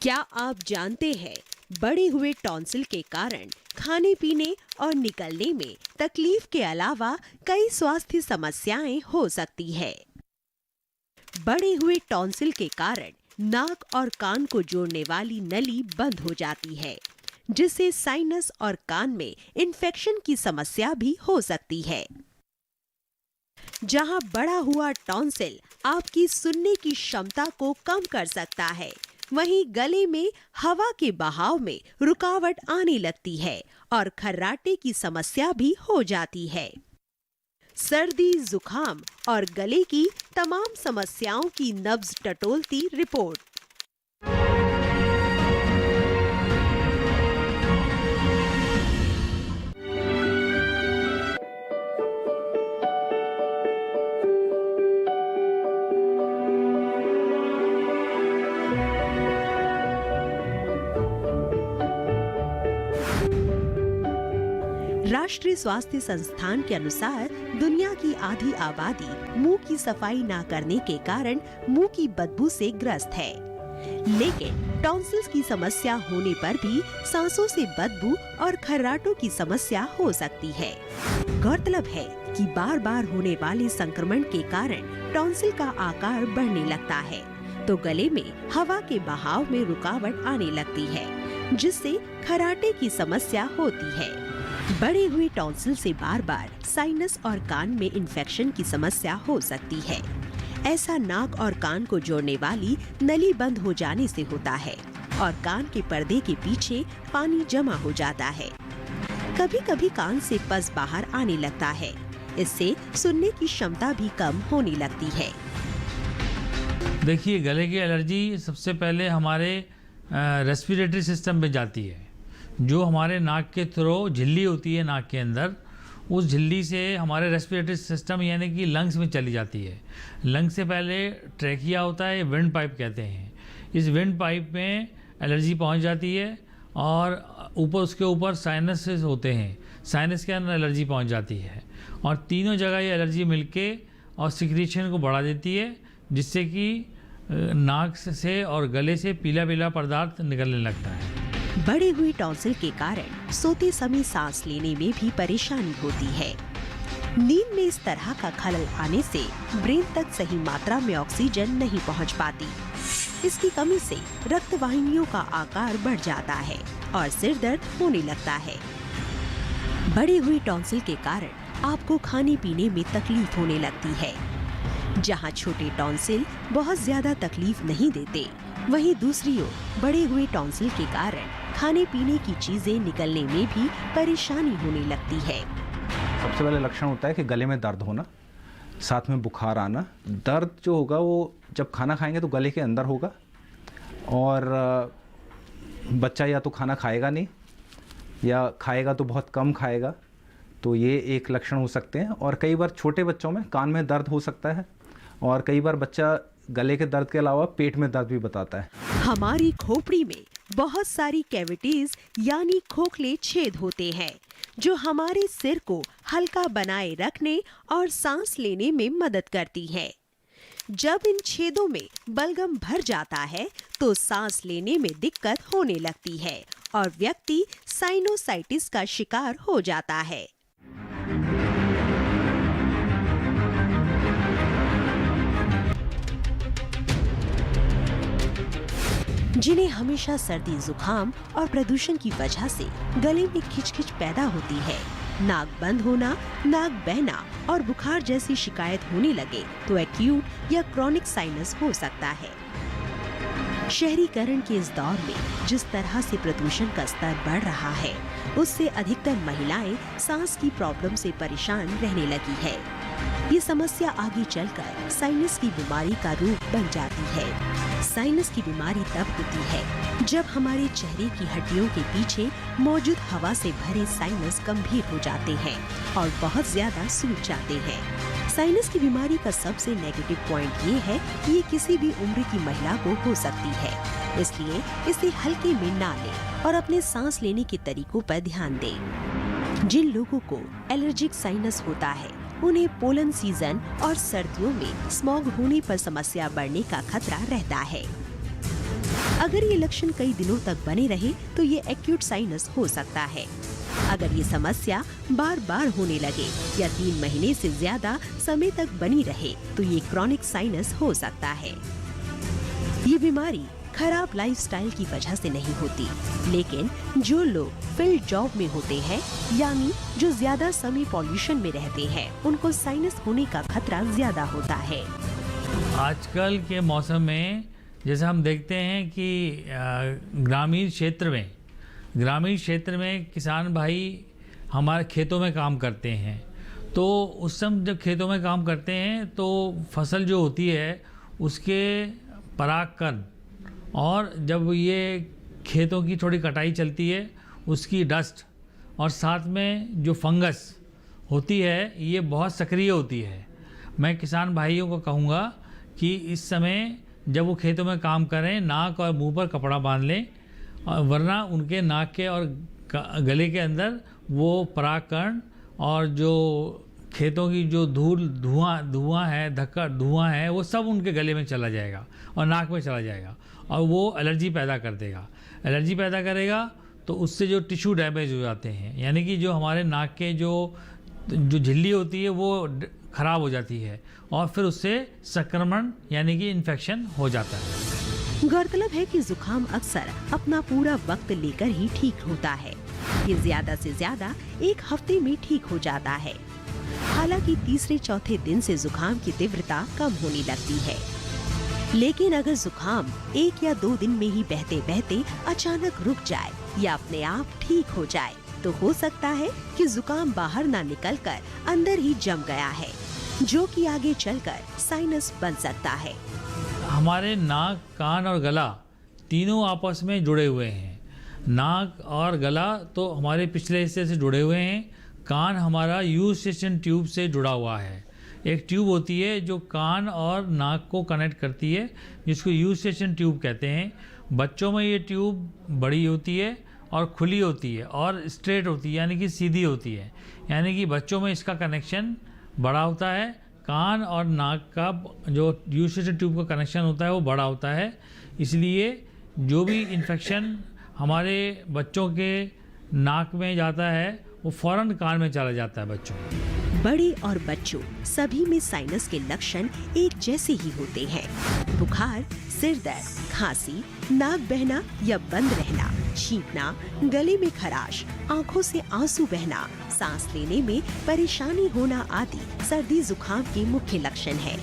क्या आप जानते हैं बढ़े हुए टॉन्सिल के कारण खाने पीने और निकलने में तकलीफ के अलावा कई स्वास्थ्य समस्याएं हो सकती है। बढ़े हुए टॉन्सिल के कारण नाक और कान को जोड़ने वाली नली बंद हो जाती है, जिससे साइनस और कान में इन्फेक्शन की समस्या भी हो सकती है। जहां बढ़ा हुआ टॉन्सिल आपकी सुनने की क्षमता को कम कर सकता है, वहीं गले में हवा के बहाव में रुकावट आने लगती है और खर्राटे की समस्या भी हो जाती है। सर्दी, जुकाम और गले की तमाम समस्याओं की नब्ज टटोलती रिपोर्ट। राष्ट्रीय स्वास्थ्य संस्थान के अनुसार दुनिया की आधी आबादी मुंह की सफाई ना करने के कारण मुंह की बदबू से ग्रस्त है। लेकिन टॉन्सिल्स की समस्या होने पर भी सांसों से बदबू और खर्राटों की समस्या हो सकती है। गौरतलब है कि बार बार होने वाले संक्रमण के कारण टॉन्सिल का आकार बढ़ने लगता है, तो गले में हवा के बहाव में रुकावट आने लगती है, जिससे खर्राटे की समस्या होती है। बढ़े हुए टॉन्सिल से बार बार साइनस और कान में इन्फेक्शन की समस्या हो सकती है। ऐसा नाक और कान को जोड़ने वाली नली बंद हो जाने से होता है और कान के पर्दे के पीछे पानी जमा हो जाता है। कभी कभी कान से पस बाहर आने लगता है। इससे सुनने की क्षमता भी कम होने लगती है। देखिए, गले की एलर्जी सबसे पहले हमारे रेस्पिरेटरी सिस्टम में जाती है। जो हमारे नाक के थ्रू झिल्ली होती है नाक के अंदर, उस झिल्ली से हमारे रेस्पिरेटरी सिस्टम यानी कि लंग्स में चली जाती है। लंग्स से पहले ट्रैकिया होता है, विंड पाइप कहते हैं। इस विंड पाइप में एलर्जी पहुंच जाती है और ऊपर उसके ऊपर साइनसेस होते हैं, साइनस के अंदर एलर्जी पहुंच जाती है और तीनों जगह ये एलर्जी मिलके और सिक्रीशन को बढ़ा देती है, जिससे कि नाक से और गले से पीला पीला पदार्थ निकलने लगता है। बढ़े हुए टॉन्सिल के कारण सोते समय सांस लेने में भी परेशानी होती है। नींद में इस तरह का खलल आने से ब्रेन तक सही मात्रा में ऑक्सीजन नहीं पहुंच पाती। इसकी कमी से रक्त वाहिनियों का आकार बढ़ जाता है और सिर दर्द होने लगता है। बढ़े हुए टॉन्सिल के कारण आपको खाने पीने में तकलीफ होने लगती है। जहां छोटे टॉन्सिल बहुत ज्यादा तकलीफ नहीं देते, वहीं दूसरी ओर बढ़े हुए टॉन्सिल के कारण खाने पीने की चीजें निकलने में भी परेशानी होने लगती है। सबसे पहले लक्षण होता है कि गले में दर्द होना, साथ में बुखार आना। दर्द जो होगा वो जब खाना खाएंगे तो गले के अंदर होगा और बच्चा या तो खाना खाएगा नहीं या खाएगा तो बहुत कम खाएगा, तो ये एक लक्षण हो सकते हैं। और कई बार छोटे बच्चों में कान में दर्द हो सकता है और कई बार बच्चा गले के दर्द के अलावा पेट में दर्द भी बताता है। हमारी खोपड़ी में बहुत सारी कैविटीज यानी खोखले छेद होते हैं, जो हमारे सिर को हल्का बनाए रखने और सांस लेने में मदद करती है। जब इन छेदों में बलगम भर जाता है तो सांस लेने में दिक्कत होने लगती है और व्यक्ति साइनोसाइटिस का शिकार हो जाता है। जिन्हें हमेशा सर्दी, जुकाम और प्रदूषण की वजह से गले में खिचखिच पैदा होती है, नाक बंद होना, नाक बहना और बुखार जैसी शिकायत होने लगे तो एक्यूट या क्रॉनिक साइनस हो सकता है। शहरीकरण के इस दौर में जिस तरह से प्रदूषण का स्तर बढ़ रहा है, उससे अधिकतर महिलाएं सांस की प्रॉब्लम से परेशान रहने लगी है। ये समस्या आगे चलकर साइनस की बीमारी का रूप बन जाती है। साइनस की बीमारी तब होती है जब हमारे चेहरे की हड्डियों के पीछे मौजूद हवा से भरे साइनस गंभीर हो जाते हैं और बहुत ज्यादा सूज जाते हैं। साइनस की बीमारी का सबसे नेगेटिव पॉइंट ये है कि ये किसी भी उम्र की महिला को हो सकती है, इसलिए इसे हल्के में ना लें और अपने सांस लेने के तरीकों पर ध्यान दें। जिन लोगों को एलर्जिक साइनस होता है, उन्हें पोलन सीजन और सर्दियों में स्मॉग होने पर समस्या बढ़ने का खतरा रहता है। अगर ये लक्षण कई दिनों तक बने रहे तो ये एक्यूट साइनस हो सकता है। अगर ये समस्या बार बार होने लगे या 3 महीने से ज्यादा समय तक बनी रहे तो ये क्रॉनिक साइनस हो सकता है। ये बीमारी खराब लाइफस्टाइल की वजह से नहीं होती, लेकिन जो लोग फील्ड जॉब में होते हैं यानी जो ज्यादा समय पॉल्यूशन में रहते हैं, उनको साइनस होने का खतरा ज्यादा होता है। आजकल के मौसम में जैसे हम देखते हैं कि ग्रामीण क्षेत्र में किसान भाई हमारे खेतों में काम करते हैं, तो उस समय जब खेतों में काम करते हैं तो फसल जो होती है उसके परागकण और जब ये खेतों की थोड़ी कटाई चलती है उसकी डस्ट और साथ में जो फंगस होती है ये बहुत सक्रिय होती है। मैं किसान भाइयों को कहूँगा कि इस समय जब वो खेतों में काम करें नाक और मुंह पर कपड़ा बांध लें, वरना उनके नाक के और गले के अंदर वो परागकण और जो खेतों की जो धुआं है वो सब उनके गले में चला जाएगा और नाक में चला जाएगा और वो एलर्जी पैदा कर देगा। एलर्जी पैदा करेगा तो उससे जो टिश्यू डैमेज हो जाते हैं, यानी कि जो हमारे नाक के जो झिल्ली होती है वो खराब हो जाती है और फिर उससे संक्रमण यानी कि इन्फेक्शन हो जाता है। गौरतलब है कि जुकाम अक्सर अपना पूरा वक्त लेकर ही ठीक होता है। ये ज्यादा से ज्यादा 1 हफ्ते में ठीक हो जाता है। हालांकि तीसरे चौथे दिन से जुकाम की तीव्रता कम होने लगती है। लेकिन अगर जुकाम 1 या 2 दिन में ही बहते बहते अचानक रुक जाए या अपने आप ठीक हो जाए तो हो सकता है कि जुकाम बाहर ना निकलकर अंदर ही जम गया है, जो कि आगे चलकर साइनस बन सकता है। हमारे नाक, कान और गला तीनों आपस में जुड़े हुए हैं। नाक और गला तो हमारे पिछले हिस्से से जुड़े हुए हैं। कान हमारा यूस्टेशन ट्यूब से जुड़ा हुआ है। एक ट्यूब होती है जो कान और नाक को कनेक्ट करती है, जिसको यूस्टेशन ट्यूब कहते हैं। बच्चों में ये ट्यूब बड़ी होती है और खुली होती है और स्ट्रेट होती है, यानी कि सीधी होती है। यानी कि बच्चों में इसका कनेक्शन बड़ा होता है। कान और नाक का जो यूस्टेशन ट्यूब का कनेक्शन होता है वो बड़ा होता है। इसलिए जो भी इन्फेक्शन हमारे बच्चों के नाक में जाता है वो फौरन कान में चला जाता है बच्चों में। बड़े और बच्चों सभी में साइनस के लक्षण एक जैसे ही होते हैं। बुखार, सिर दर्द, खांसी, नाक बहना या बंद रहना, छींकना, गले में खराश, आंखों से आंसू बहना, सांस लेने में परेशानी होना आदि सर्दी जुकाम के मुख्य लक्षण है।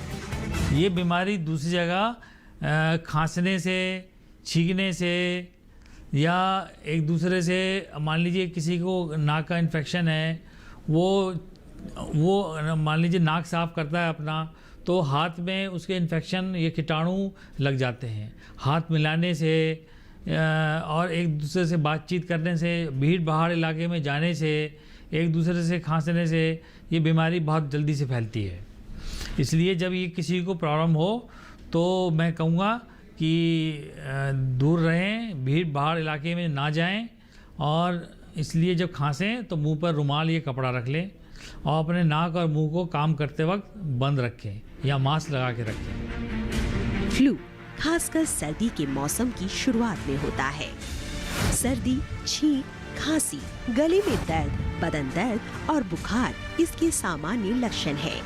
ये बीमारी दूसरी जगह खांसने से, छींकने से या एक दूसरे से, मान लीजिए किसी को नाक का इन्फेक्शन है, वो मान लीजिए नाक साफ करता है अपना, तो हाथ में उसके इन्फेक्शन, ये कीटाणु लग जाते हैं। हाथ मिलाने से और एक दूसरे से बातचीत करने से, भीड़ भाड़ इलाके में जाने से, एक दूसरे से खांसने से ये बीमारी बहुत जल्दी से फैलती है। इसलिए जब ये किसी को प्रॉब्लम हो तो मैं कहूँगा कि दूर रहें, भीड़ भाड़ इलाके में ना जाएं, और इसलिए जब खांसें तो मुंह पर रुमाल या कपड़ा रख लें और अपने नाक और मुंह को काम करते वक्त बंद रखें या मास्क लगा के रखें। फ्लू खासकर सर्दी के मौसम की शुरुआत में होता है। सर्दी, छींक, खांसी, गले में दर्द, बदन दर्द और बुखार इसके सामान्य लक्षण हैं।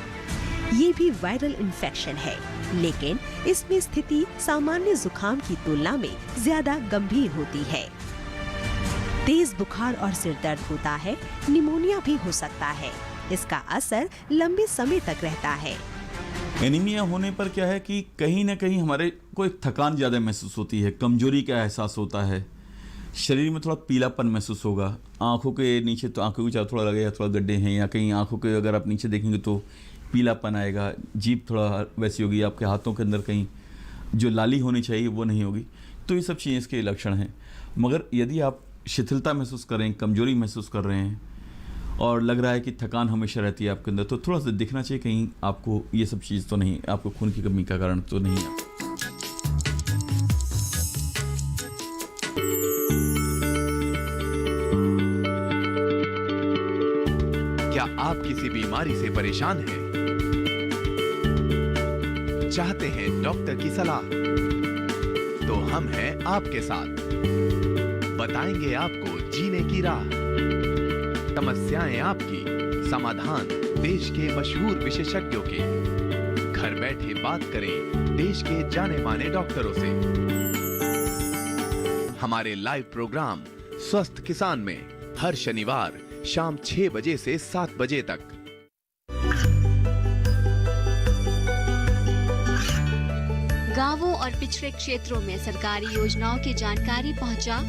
ये भी वायरल इन्फेक्शन है, लेकिन इसमें स्थिति सामान्य जुकाम की तुलना में ज्यादा गंभीर होती है। तेज बुखार और सिर दर्द होता है, निमोनिया भी हो सकता है। इसका असर लंबे समय तक रहता है। एनीमिया होने पर क्या है कि कहीं ना कहीं हमारे को एक थकान ज़्यादा महसूस होती है, कमजोरी का एहसास होता है, शरीर में थोड़ा पीलापन महसूस होगा, आंखों के नीचे, तो आंखों के चारों थोड़ा लगेगा थोड़ा गड्ढे हैं, या कहीं आंखों के अगर आप नीचे देखेंगे तो पीलापन आएगा, जीभ थोड़ा वैसी होगी, आपके हाथों के अंदर कहीं जो लाली होनी चाहिए वो नहीं होगी। तो ये सब चीज़ें इसके लक्षण हैं। मगर यदि आप शिथिलता महसूस कर रहे हैं, कमजोरी महसूस कर रहे हैं और लग रहा है कि थकान हमेशा रहती है आपके अंदर, तो थोड़ा सा दिखना चाहिए कहीं आपको ये सब चीज़ तो नहीं, आपको खून की कमी का कारण तो नहीं है। क्या आप किसी बीमारी से परेशान हैं? चाहते हैं डॉक्टर की सलाह? तो हम हैं आपके साथ, बताएंगे आपको जीने की राह, समस्याएं आपकी, समाधान देश के मशहूर विशेषज्ञों के। घर बैठे बात करें देश के जाने माने डॉक्टरों से। हमारे लाइव प्रोग्राम स्वस्थ किसान में हर शनिवार शाम 6 बजे से 7 बजे तक। गांवों और पिछड़े क्षेत्रों में सरकारी योजनाओं की जानकारी पहुंचा।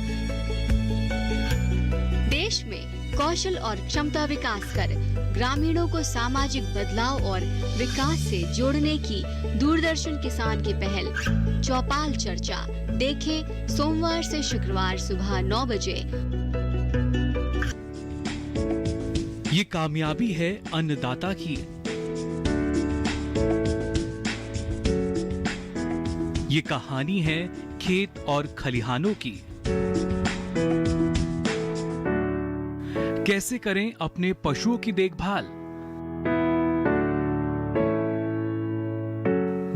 देश में कौशल और क्षमता विकास कर ग्रामीणों को सामाजिक बदलाव और विकास से जोड़ने की दूरदर्शन किसान की पहल चौपाल चर्चा देखें सोमवार से शुक्रवार सुबह 9 बजे। ये कामयाबी है अन्नदाता की, ये कहानी है खेत और खलिहानों की। कैसे करें अपने पशुओं की देखभाल,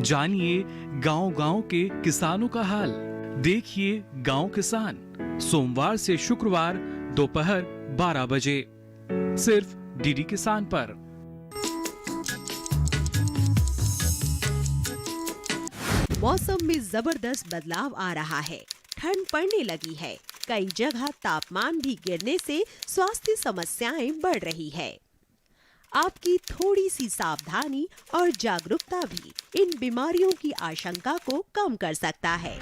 जानिए गांव-गांव के किसानों का हाल। देखिए गांव किसान सोमवार से शुक्रवार दोपहर 12 बजे सिर्फ डीडी किसान पर। मौसम में जबरदस्त बदलाव आ रहा है, ठंड पड़ने लगी है। कई जगह तापमान भी गिरने से स्वास्थ्य समस्याएं बढ़ रही है। आपकी थोड़ी सी सावधानी और जागरूकता भी इन बीमारियों की आशंका को कम कर सकता है।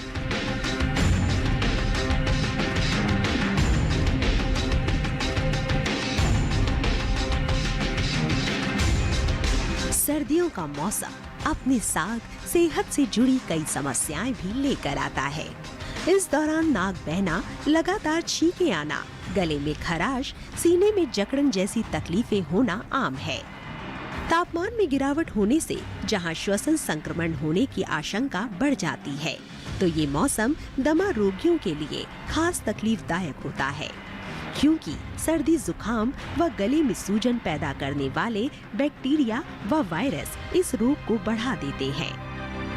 सर्दियों का मौसम अपने साथ सेहत से जुड़ी कई समस्याएं भी लेकर आता है। इस दौरान नाक बहना, लगातार छींकें आना, गले में खराश, सीने में जकड़न जैसी तकलीफें होना आम है। तापमान में गिरावट होने से जहां श्वसन संक्रमण होने की आशंका बढ़ जाती है, तो ये मौसम दमा रोगियों के लिए खास तकलीफदायक होता है, क्योंकि सर्दी जुकाम व गले में सूजन पैदा करने वाले बैक्टीरिया व वायरस इस रोग को बढ़ा देते हैं।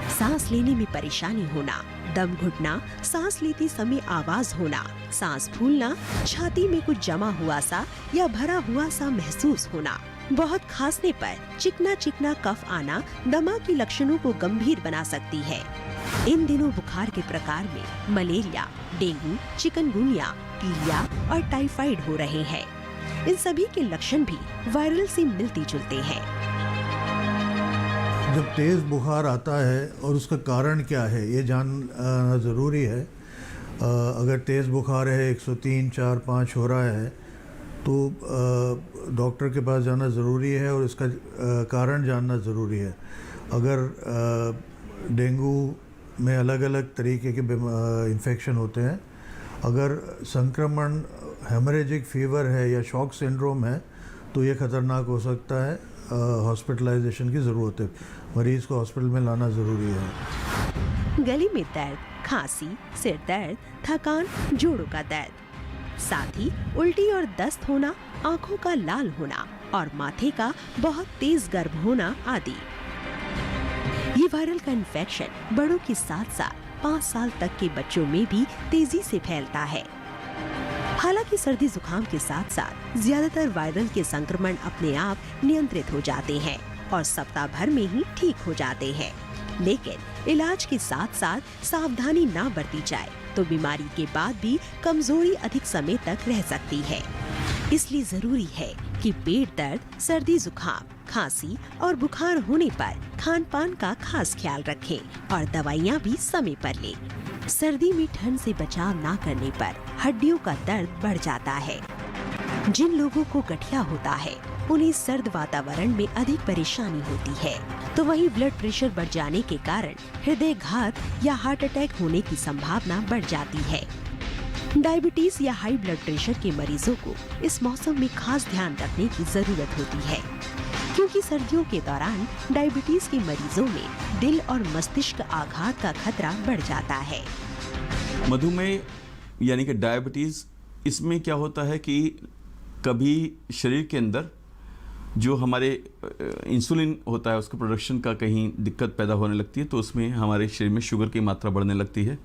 सांस लेने में परेशानी होना, दम घुटना, सांस लेते समय आवाज होना, सांस फूलना, छाती में कुछ जमा हुआ सा या भरा हुआ सा महसूस होना, बहुत खांसने पर चिकना चिकना कफ आना दमा के लक्षणों को गंभीर बना सकती है। इन दिनों बुखार के प्रकार में मलेरिया, डेंगू, चिकनगुनिया, पीलिया और टाइफाइड हो रहे हैं। इन सभी के लक्षण भी वायरल से मिलते जुलते हैं। जब तेज़ बुखार आता है और उसका कारण क्या है ये जानना ज़रूरी है। अगर तेज़ बुखार है 103, 4, 5 हो रहा है तो डॉक्टर के पास जाना ज़रूरी है और इसका कारण जानना ज़रूरी है। अगर डेंगू में अलग अलग तरीके के इन्फेक्शन होते हैं, अगर संक्रमण हेमरेजिक फीवर है या शॉक सिंड्रोम है तो ये ख़तरनाक हो सकता है। हॉस्पिटलाइजेशन की ज़रूरत है, मरीज़ को हॉस्पिटल में लाना ज़रूरी है। गले में दर्द, खांसी, सिर दर्द, थकान, जोड़ों का दर्द, साथ ही उल्टी और दस्त होना, आंखों का लाल होना और माथे का बहुत तेज गर्म होना आदि। ये वायरल का इन्फेक्शन बड़ों के साथ साथ 5 साल तक के बच्चों में भी तेजी से फैलता है। हालांकि सर्दी जुकाम के साथ साथ ज्यादातर वायरल के संक्रमण अपने आप नियंत्रित हो जाते हैं और सप्ताह भर में ही ठीक हो जाते हैं, लेकिन इलाज के साथ साथ सावधानी ना बरती जाए तो बीमारी के बाद भी कमजोरी अधिक समय तक रह सकती है। इसलिए जरूरी है कि पेट दर्द, सर्दी जुकाम, खांसी और बुखार होने पर खान पान का खास ख्याल रखें और दवाइयाँ भी समय पर लें। सर्दी में ठंड से बचाव ना करने पर हड्डियों का दर्द बढ़ जाता है। जिन लोगों को गठिया होता है उन्हें सर्द वातावरण में अधिक परेशानी होती है, तो वहीं ब्लड प्रेशर बढ़ जाने के कारण हृदय घात या हार्ट अटैक होने की संभावना बढ़ जाती है। डायबिटीज या हाई ब्लड प्रेशर के मरीजों को इस मौसम में खास ध्यान रखने की जरूरत होती है, क्योंकि सर्दियों के दौरान डायबिटीज के मरीजों में दिल और मस्तिष्क आघात का खतरा बढ़ जाता है। मधुमेह यानी कि डायबिटीज़, इसमें क्या होता है कि कभी शरीर के अंदर जो हमारे इंसुलिन होता है उसके प्रोडक्शन का कहीं दिक्कत पैदा होने लगती है, तो उसमें हमारे शरीर में शुगर की मात्रा बढ़ने लगती है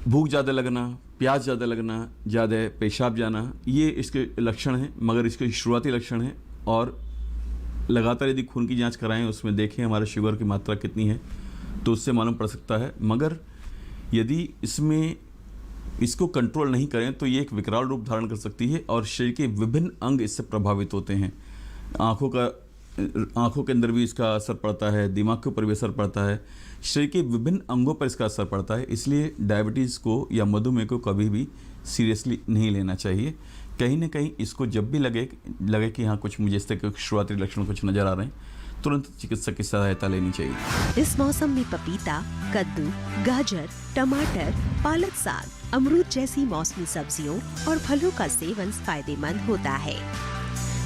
भूख ज़्यादा लगना, प्यास ज़्यादा लगना, ज़्यादा पेशाब जाना, ये इसके लक्षण हैं, मगर इसके शुरुआती लक्षण हैं। और लगातार यदि खून की जांच कराएं, उसमें देखें हमारे शुगर की मात्रा कितनी है, तो उससे मालूम पड़ सकता है। मगर यदि इसको कंट्रोल नहीं करें तो ये एक विकराल रूप धारण कर सकती है और शरीर के विभिन्न अंग इससे प्रभावित होते हैं। आँखों के अंदर भी इसका असर पड़ता है, दिमाग के ऊपर भी असर पड़ता है, शरीर के विभिन्न अंगों पर इसका असर पड़ता है। इसलिए डायबिटीज़ को या मधुमेह को कभी भी सीरियसली नहीं लेना चाहिए। कहीं ना कहीं इसको जब भी लगे कि हाँ कुछ मुझे इस तरह के शुरुआती लक्षण कुछ नज़र आ रहे हैं, तुरंत चिकित्सक की सहायता लेनी चाहिए। इस मौसम में पपीता, कद्दू, गाजर, टमाटर, पालक साग, अमरूद जैसी मौसमी सब्जियों और फलों का सेवन फायदेमंद होता है।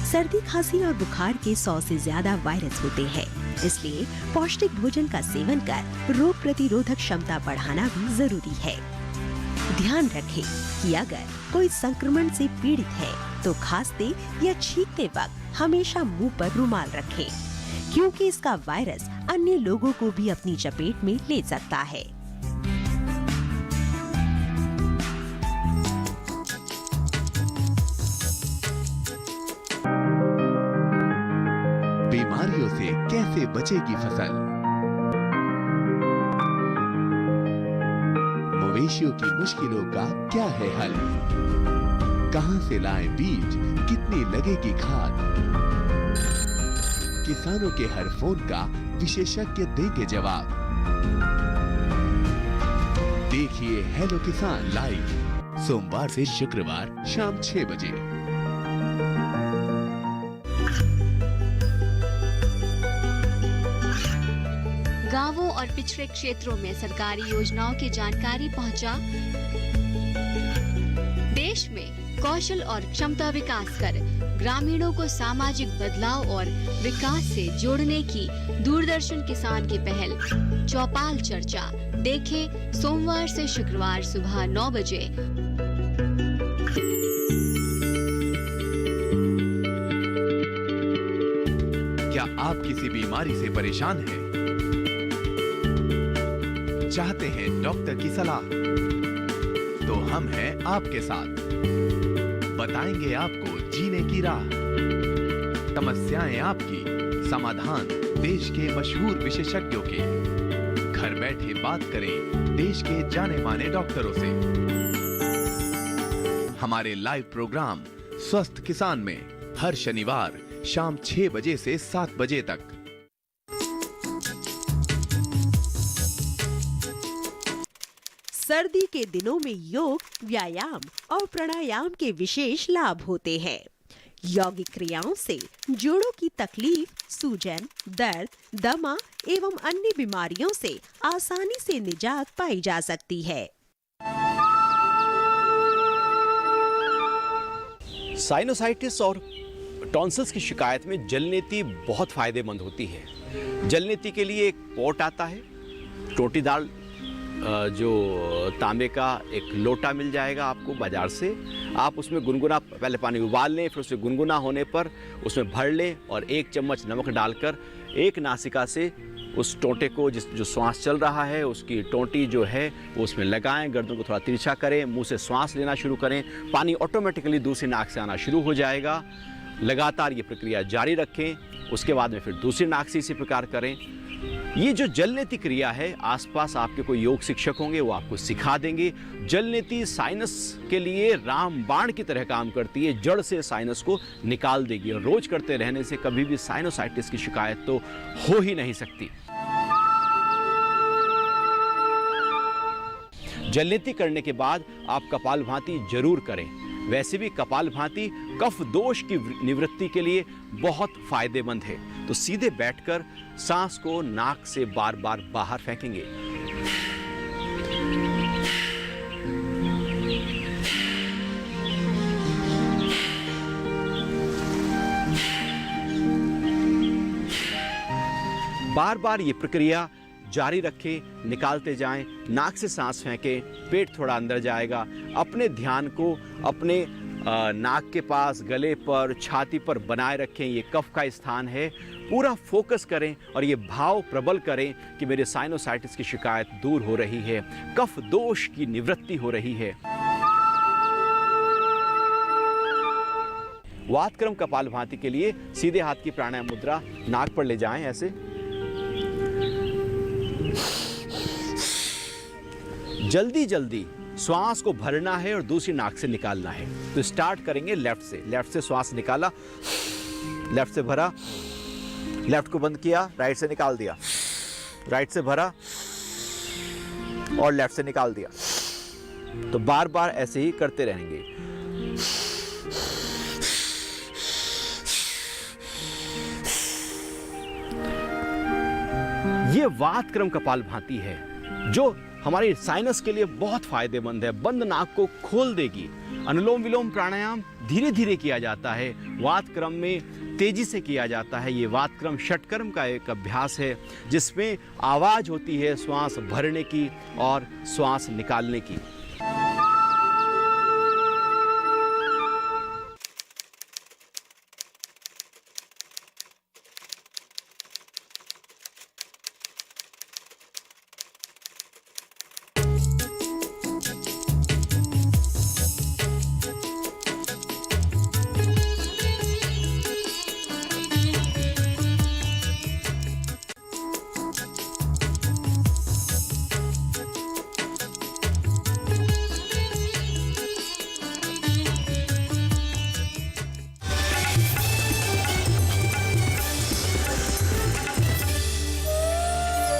सर्दी, खांसी और बुखार के 100 से ज्यादा वायरस होते हैं, इसलिए पौष्टिक भोजन का सेवन कर रोग प्रतिरोधक क्षमता बढ़ाना भी जरूरी है। ध्यान रखें कि अगर कोई संक्रमण से पीड़ित है तो खांसते या छींकते वक्त हमेशा मुंह पर रुमाल रखें, क्योंकि इसका वायरस अन्य लोगों को भी अपनी चपेट में ले सकता है। बीमारियों से कैसे बचेगी फसल? मवेशियों की मुश्किलों का क्या है हल? कहां से लाएं बीज, कितनी लगेगी खाद? किसानों के हर फोन का विशेषज्ञ देंगे जवाब। देखिए हेलो किसान लाइव, सोमवार से शुक्रवार शाम 6 बजे। गांवों और पिछड़े क्षेत्रों में सरकारी योजनाओं की जानकारी पहुंचा। देश में कौशल और क्षमता विकास कर ग्रामीणों को सामाजिक बदलाव और विकास से जोड़ने की दूरदर्शन किसान की पहल चौपाल चर्चा देखें सोमवार से शुक्रवार सुबह 9 बजे। क्या आप किसी बीमारी से परेशान हैं? चाहते हैं डॉक्टर की सलाह? तो हम हैं आपके साथ, बताएंगे आपको जीने की राह। समस्याएं आपकी, समाधान देश के मशहूर विशेषज्ञों के। घर बैठे बात करें देश के जाने माने डॉक्टरों से। हमारे लाइव प्रोग्राम स्वस्थ किसान में हर शनिवार शाम 6 बजे से 7 बजे तक। सर्दी के दिनों में योग, व्यायाम और प्राणायाम के विशेष लाभ होते हैं। यौगिक क्रियाओं से जोड़ों की तकलीफ, सूजन, दर्द, दमा एवं अन्य बीमारियों से आसानी से निजात पाई जा सकती है। साइनोसाइटिस और टॉन्सिल्स की शिकायत में जलनेती बहुत फायदेमंद होती है। जलनेती के लिए एक पॉट आता है, टोटीदार जो तांबे का एक लोटा मिल जाएगा आपको बाजार से। आप उसमें गुनगुना पहले पानी उबाल लें, फिर उसे गुनगुना होने पर उसमें भर लें और 1 चम्मच नमक डालकर एक नासिका से उस टोंटे को जो श्वास चल रहा है उसकी टोंटी जो है वो उसमें लगाएं, गर्दन को थोड़ा तिरछा करें, मुंह से श्वास लेना शुरू करें, पानी ऑटोमेटिकली दूसरी नाक से आना शुरू हो जाएगा। लगातार ये प्रक्रिया जारी रखें। उसके बाद में फिर दूसरी नाक से इसी प्रकार करें। ये जो जलनेती क्रिया है, आसपास आपके कोई योग शिक्षक होंगे, वो आपको सिखा देंगे। जलनेती साइनस के लिए रामबाण की तरह काम करती है, जड़ से साइनस को निकाल देगी और रोज करते रहने से कभी भी साइनोसाइटिस की शिकायत तो हो ही नहीं सकती। जलनेती करने के बाद आप कपालभाति जरूर करें। वैसे भी कपालभाति कफ दोष की निवृत्ति के लिए बहुत फायदेमंद है। तो सीधे बैठकर सांस को नाक से बार बार बाहर फेंकेंगे। बार बार ये प्रक्रिया जारी रखें, निकालते जाएं, नाक से सांस फेंकें, पेट थोड़ा अंदर जाएगा। अपने ध्यान को अपने नाक के पास, गले पर, छाती पर बनाए रखें। ये कफ का स्थान है। पूरा फोकस करें और ये भाव प्रबल करें कि मेरे साइनोसाइटिस की शिकायत दूर हो रही है, कफ दोष की निवृत्ति हो रही है। वातक्रम कपालभाति के लिए सीधे हाथ की प्राणायाम मुद्रा नाक पर ले जाएं ऐसे। जल्दी जल्दी श्वास को भरना है और दूसरी नाक से निकालना है। तो स्टार्ट करेंगे लेफ्ट से श्वास निकाला, लेफ्ट से भरा, लेफ्ट को बंद किया, राइट से निकाल दिया, राइट से भरा और लेफ्ट से निकाल दिया। तो बार बार ऐसे ही करते रहेंगे। ये वातक्रम कपालभाति है जो हमारे साइनस के लिए बहुत फायदेमंद है। बंद नाक को खोल देगी। अनुलोम विलोम प्राणायाम धीरे धीरे किया जाता है, वातक्रम में तेजी से किया जाता है। ये वातक्रम षटकर्म का एक अभ्यास है जिसमें आवाज होती है श्वास भरने की और श्वास निकालने की।